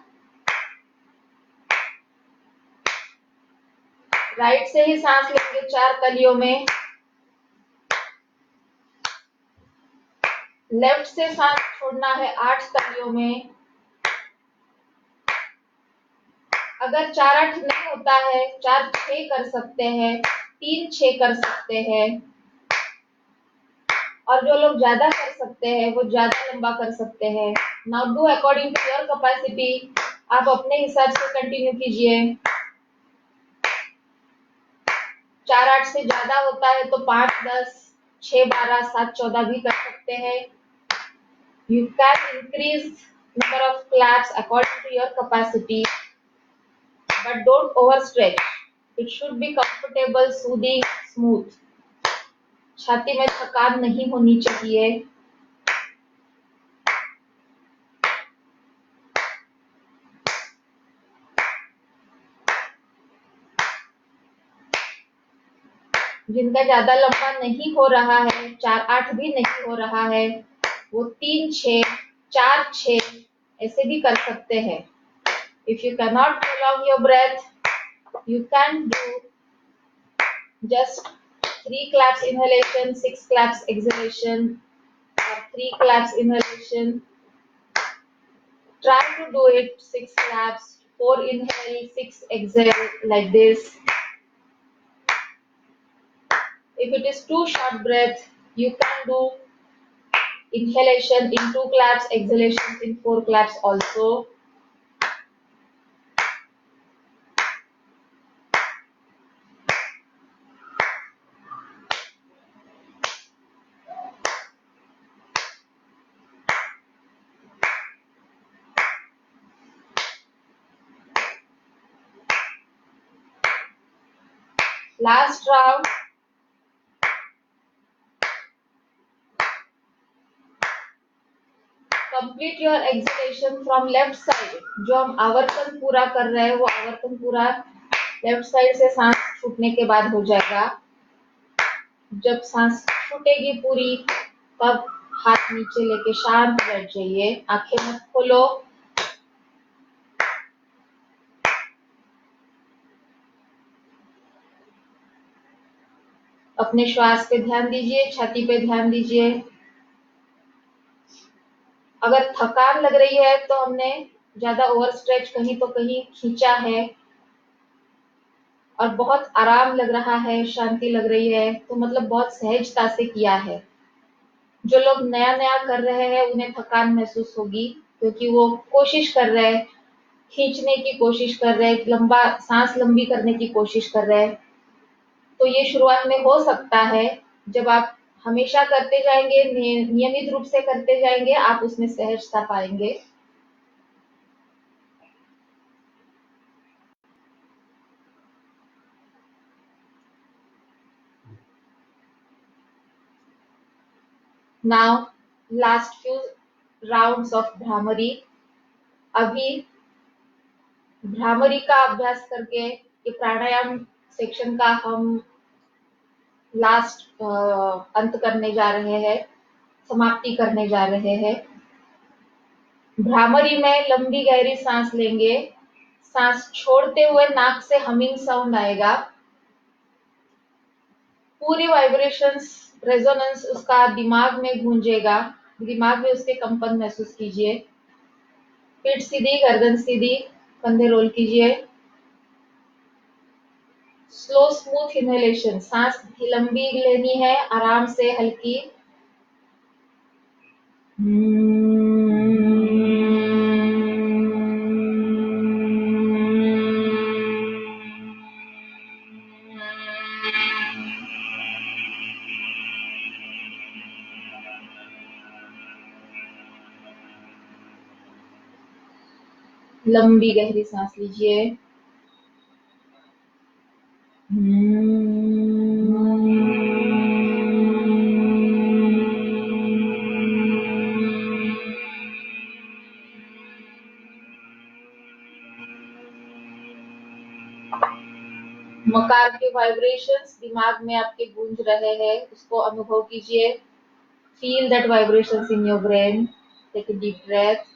राइट से ही सांस लेंगे 4 तालियों में, लेफ्ट से सांस छोड़ना है 8 तालियों में। अगर 4-8 नहीं होता है 4-6 कर सकते हैं, 3-6 कर सकते हैं, और जो लोग ज्यादा कर सकते हैं वो ज्यादा लंबा कर सकते हैं। Now do according to your capacity, आप अपने हिसाब से कंटिन्यू कीजिए। 4-8 से ज्यादा होता है तो 5-10, 6-12, 7-14 भी कर सकते हैं। You can increase number of claps according to your capacity, but don't overstretch. It should be comfortable, soothing, smooth. छाती में थकान नहीं होनी चाहिए। जिनका ज्यादा लंबा नहीं हो रहा है, 4-8 भी नहीं हो रहा है, वो 3-6, 4-6 ऐसे भी कर सकते हैं। If you cannot prolong your breath, you can do just 3 claps inhalation, 6 claps exhalation, or 3 claps inhalation. Try to do it 6 claps, 4 inhale, 6 exhale, like this. If it is too short breath, you can do inhalation in 2 claps, exhalation in 4 claps also. Last round. Complete your exhalation from left side. जो हम आवर्तन पूरा कर रहे हैं वो आवर्तन पूरा लेफ्ट साइड से सांस छूटने के बाद हो जाएगा। जब सांस छूटेगी पूरी तब हाथ नीचे लेके शांत बैठ जाइए, आंखें मत खोलो। अपने श्वास पे ध्यान दीजिए, छाती पे ध्यान दीजिए। अगर थकान लग रही है तो हमने ज्यादा ओवर स्ट्रेच कहीं तो कहीं खींचा है और बहुत आराम लग रहा है, शांति लग रही है, तो मतलब बहुत सहजता से किया है। जो लोग नया नया कर रहे हैं उन्हें थकान महसूस होगी, क्योंकि वो कोशिश कर रहे हैं, खींचने की कोशिश कर रहे हैं, लंबा सांस लंबी करने की कोशिश कर रहे हैं। तो ये शुरुआत में हो सकता है। जब आप हमेशा करते जाएंगे, नियमित रूप से करते जाएंगे, आप उसमें सहजता पाएंगे। Now, last few rounds of bhramari. अभी भ्रामरी का अभ्यास करके ये प्राणायाम सेक्शन का हम लास्ट अंत करने जा रहे हैं, समाप्ति करने जा रहे हैं। भ्रामरी में लंबी गहरी सांस लेंगे, सांस छोड़ते हुए नाक से हमिंग साउंड आएगा। पूरी वाइब्रेशंस, रेजोनेंस उसका दिमाग में गूंजेगा, दिमाग में उसके कंपन महसूस कीजिए। पीठ सीधी, गर्दन सीधी, कंधे रोल कीजिए। स्लो स्मूथ इनहेलेशन, सांस लंबी लेनी है, आराम से हल्की। लंबी गहरी सांस लीजिए। मकार के वाइब्रेशंस दिमाग में आपके गूंज रहे हैं, उसको अनुभव कीजिए। Feel that vibrations in your brain. Take a deep breath.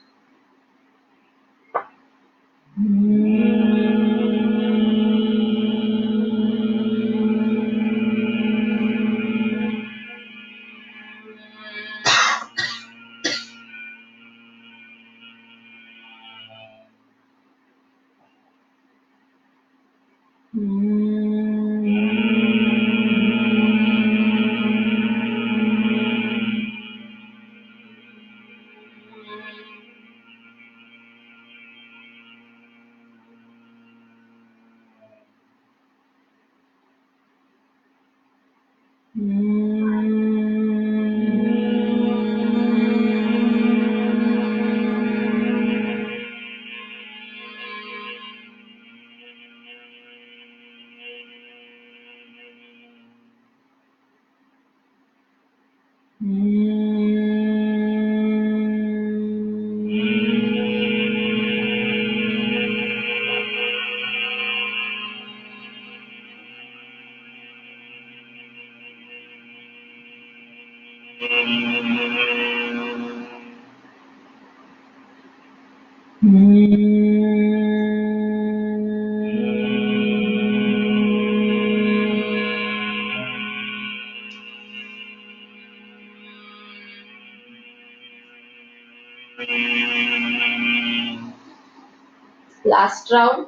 Last round.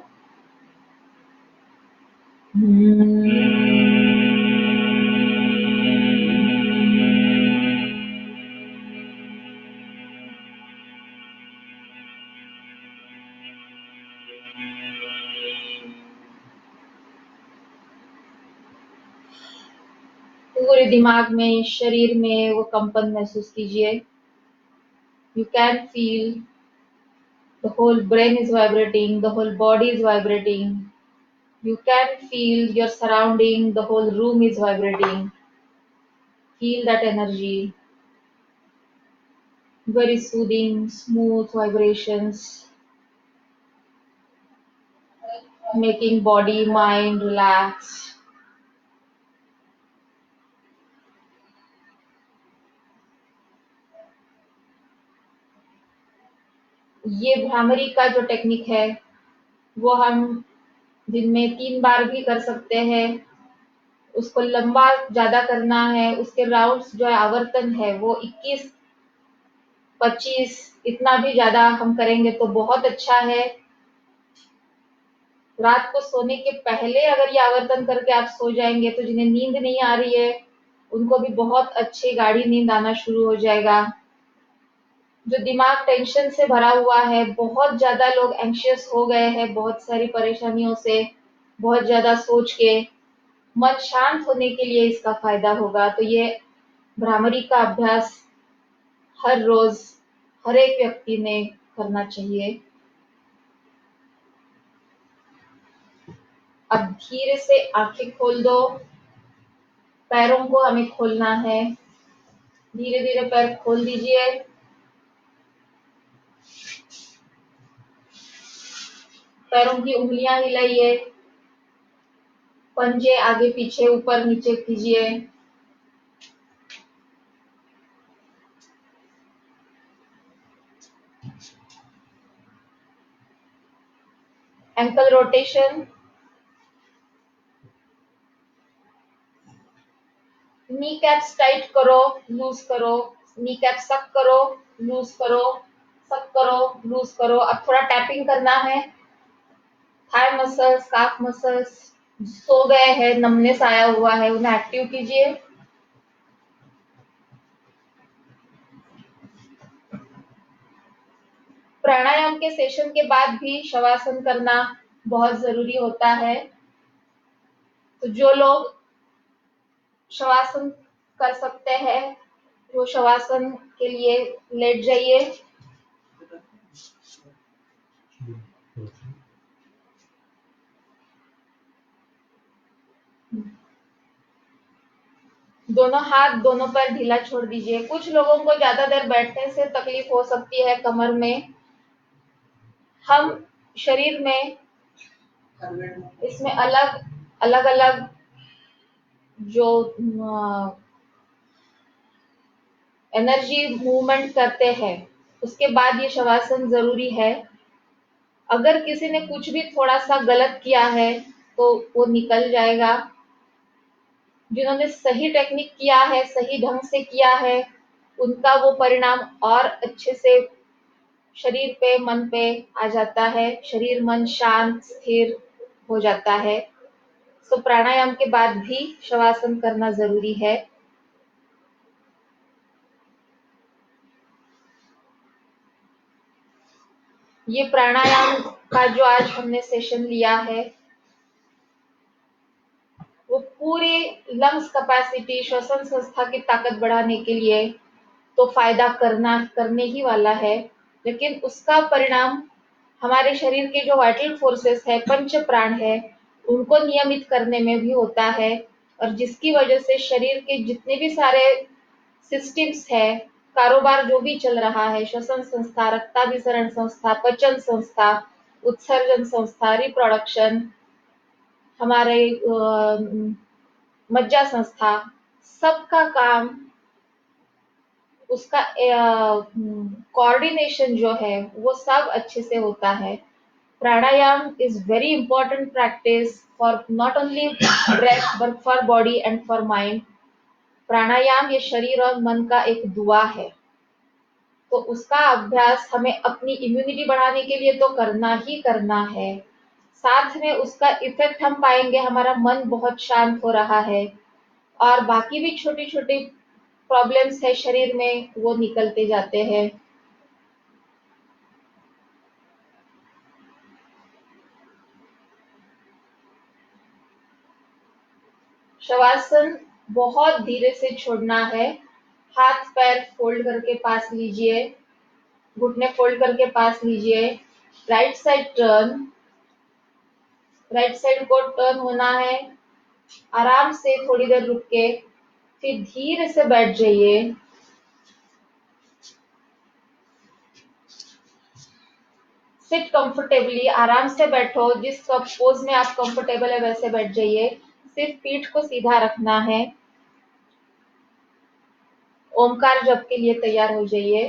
पूरे दिमाग में, शरीर में वो कंपन महसूस कीजिए। You can feel the whole brain is vibrating, the whole body is vibrating. You can feel your surrounding, the whole room is vibrating. Feel that energy. Very soothing, smooth vibrations, making body, mind relax. ये भ्रामरी का जो technique है वो हम दिन में 3 बार भी कर सकते हैं। उसको लंबा ज़्यादा करना है, उसके राउंड्स जो है आवर्तन है वो 21, 25 इतना भी ज़्यादा हम करेंगे तो बहुत अच्छा है। रात को सोने के पहले अगर ये आवर्तन करके आप सो जाएंगे तो जिन्हें नींद नहीं आ रही है उनको भी बहुत अच्छी गाढ़ी नींद आना शुरू हो जाएगा। जो दिमाग टेंशन से भरा हुआ है, बहुत ज़्यादा लोग एंशियस हो गए हैं बहुत सारी परेशानियों से, बहुत ज़्यादा सोच के, मन शांत होने के लिए इसका फ़ायदा होगा। तो ये भ्रामरी का अभ्यास हर रोज़ हर एक व्यक्ति ने करना चाहिए। अब धीरे से आँखें खोल दो, पैरों को हमें खोलना है। धीरे-धीरे पैर खोल दीजिए। पैरों की उँगलियाँ हिलाइए। पंजे आगे पीछे ऊपर नीचे कीजिए। Ankle rotation. नी कैप्स टाइट करो, लूज करो, नी कैप सक करो, लूज करो, सक करो, लूज करो। अब थोड़ा टैपिंग करना है। थाई मसल्स, काफ मसल्स सो गए हैं, नमनेस आया हुआ है, उन्हें एक्टिव कीजिए। प्राणायाम के सेशन के बाद भी शवासन करना बहुत जरूरी होता है। तो जो लोग शवासन कर सकते हैं वो शवासन के लिए लेट जाइए। दोनों हाथ दोनों पैर ढीला छोड़ दीजिए। कुछ लोगों को ज्यादा देर बैठने से तकलीफ हो सकती है कमर में। हम शरीर में इसमें अलग अलग अलग जो एनर्जी मूवमेंट करते हैं उसके बाद ये शवासन जरूरी है। अगर किसी ने कुछ भी थोड़ा सा गलत किया है तो वो निकल जाएगा। जिन्होंने सही टेक्निक किया है, सही ढंग से किया है, उनका वो परिणाम और अच्छे से शरीर पे, मन पे आ जाता है। शरीर मन शांत स्थिर हो जाता है। तो प्राणायाम के बाद भी शवासन करना जरूरी है। ये प्राणायाम का जो आज हमने सेशन लिया है वो पूरी लंग्स कैपेसिटी, श्वसन संस्था की ताकत बढ़ाने के लिए तो फायदा करने ही वाला है, लेकिन उसका परिणाम हमारे शरीर के जो वाइटल फोर्सेस है, पंच प्राण है, उनको नियमित करने में भी होता है। और जिसकी वजह से शरीर के जितने भी सारे सिस्टम्स है, कारोबार जो भी चल रहा है, श्वसन संस्था, रक्ताभिसरण संस्था, पचन संस्था, उत्सर्जन संस्था, रिप्रोडक्शन, हमारे मज्जा संस्था, सबका काम, उसका कोऑर्डिनेशन जो है वो सब अच्छे से होता है। Pranayama is very important practice for not only breath but for body and for mind. Pranayama ये शरीर और मन का एक दुआ है। तो उसका अभ्यास हमें अपनी इम्यूनिटी बढ़ाने के लिए तो करना ही करना है। साथ में उसका इफेक्ट हम पाएंगे, हमारा मन बहुत शांत हो रहा है और बाकी भी छोटी छोटी प्रॉब्लम्स है शरीर में वो निकलते जाते हैं। शवासन बहुत धीरे से छोड़ना है। हाथ पैर फोल्ड करके पास लीजिए, घुटने फोल्ड करके पास लीजिए। Right side turn, right side को टर्न होना है, आराम से थोड़ी देर रुक के फिर धीरे से बैठ जाइए। सिट कंफर्टेबली, आराम से बैठो, जिस पोज में आप कंफर्टेबल है वैसे बैठ जाइए। सिर्फ पीठ को सीधा रखना है। ओमकार जप के लिए तैयार हो जाइए।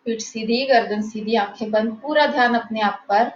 पीठ सीधी, गर्दन सीधी, आंखें बंद, पूरा ध्यान अपने आप पर।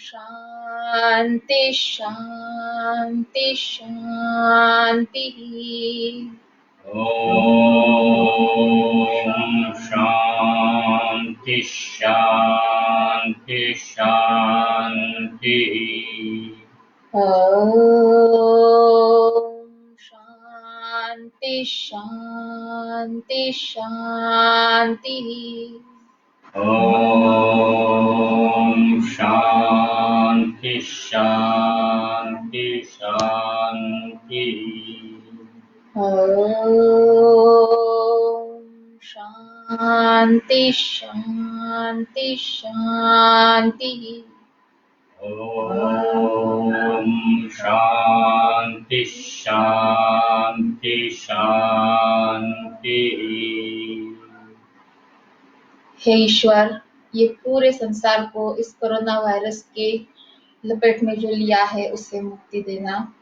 शांति शांति शांति। शांति शांति शांति। शांति शांति शांति। शांति शांति शांति। शांति शांति शांति। शांति शांति शांति। हे ईश्वर, ये पूरे संसार को इस कोरोना वायरस के लपेट में जो लिया है उससे मुक्ति देना,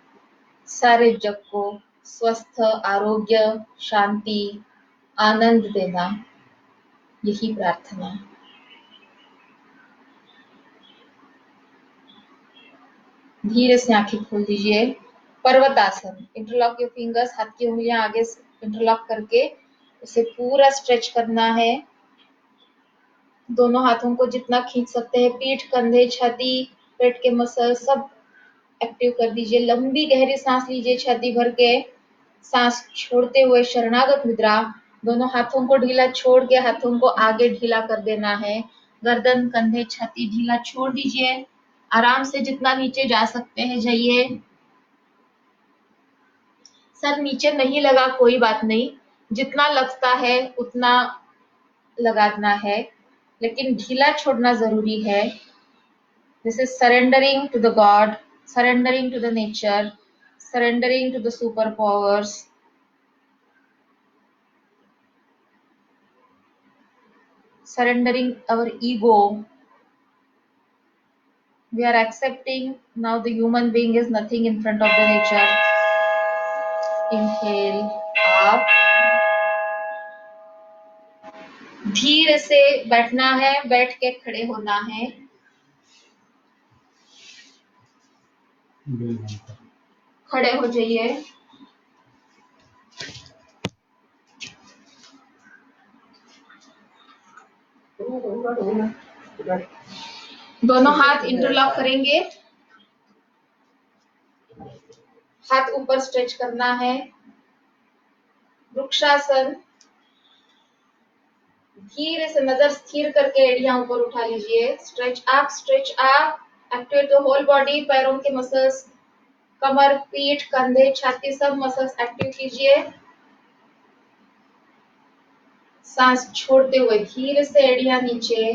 सारे जग को स्वस्थ, आरोग्य, शांति, आनंद देना, यही प्रार्थना। धीरे से आंखें खोल दीजिए। पर्वतासन, इंटरलॉक योर फिंगर्स, हाथ की उंगलियां आगे इंटरलॉक करके उसे पूरा स्ट्रेच करना है। दोनों हाथों को जितना खींच सकते हैं, पीठ, कंधे, छाती, पेट के मसल सब एक्टिव कर दीजिए। लंबी गहरी सांस लीजिए छाती भर के। सांस छोड़ते हुए शरणागत मुद्रा, दोनों हाथों को ढीला छोड़ के हाथों को आगे ढीला कर देना है। गर्दन, कंधे, छाती ढीला छोड़ दीजिए। आराम से जितना नीचे जा सकते हैं जाइए। सर नीचे नहीं लगा कोई बात नहीं, जितना लगता है उतना लगाना है, लेकिन ढीला छोड़ना जरूरी है। This is surrendering to the God, surrendering to the nature, surrendering to the superpowers. Surrendering our ego. We are accepting now the human being is nothing in front of the nature. Inhale up. धीरे से बैठना है, बैठ के खड़े होना है। खड़े हो जाइए। दोनों हाथ इंटरलॉक करेंगे, हाथ ऊपर स्ट्रेच करना है। वृक्षासन, धीरे से नजर स्थिर करके एड़ियां ऊपर उठा लीजिए. Stretch up, activate the whole body. पैरों के मसल्स, कमर, पीठ, कंधे, छाती, सब मसल्स एक्टिव कीजिए. सांस छोड़ते हुए धीरे से एड़ियां नीचे,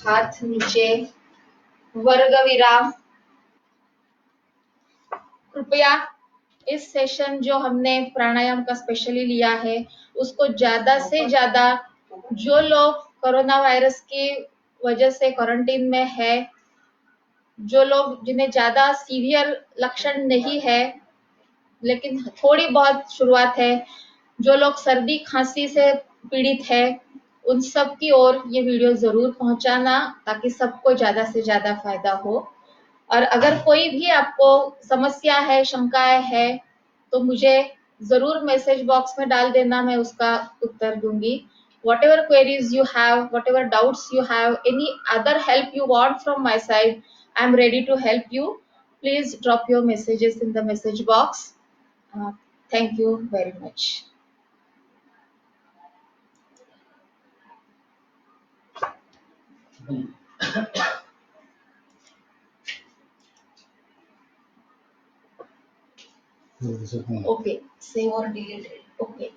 हाथ नीचे, वर्ग विराम. कृपया इस सेशन जो हमने प्राणायाम का स्पेशली लिया है, उसको ज्यादा से ज्यादा जो लोग कोरोना वायरस की वजह से क्वारंटीन में है, जो लोग जिन्हें ज्यादा सीवियर लक्षण नहीं है लेकिन थोड़ी बहुत शुरुआत है, जो लोग सर्दी खांसी से पीड़ित है, उन सब की ओर ये वीडियो जरूर पहुंचाना ताकि सबको ज्यादा से ज्यादा फायदा हो. और अगर कोई भी आपको समस्या है, शंकाएं है, तो मुझे जरूर मैसेज बॉक्स में डाल देना, मैं उसका उत्तर दूंगी. Whatever queries you have, whatever doubts you have, any other help you want from my side, I am ready to help you. Please drop your messages in the message box. Thank you very much. Okay, save or delete it. Okay.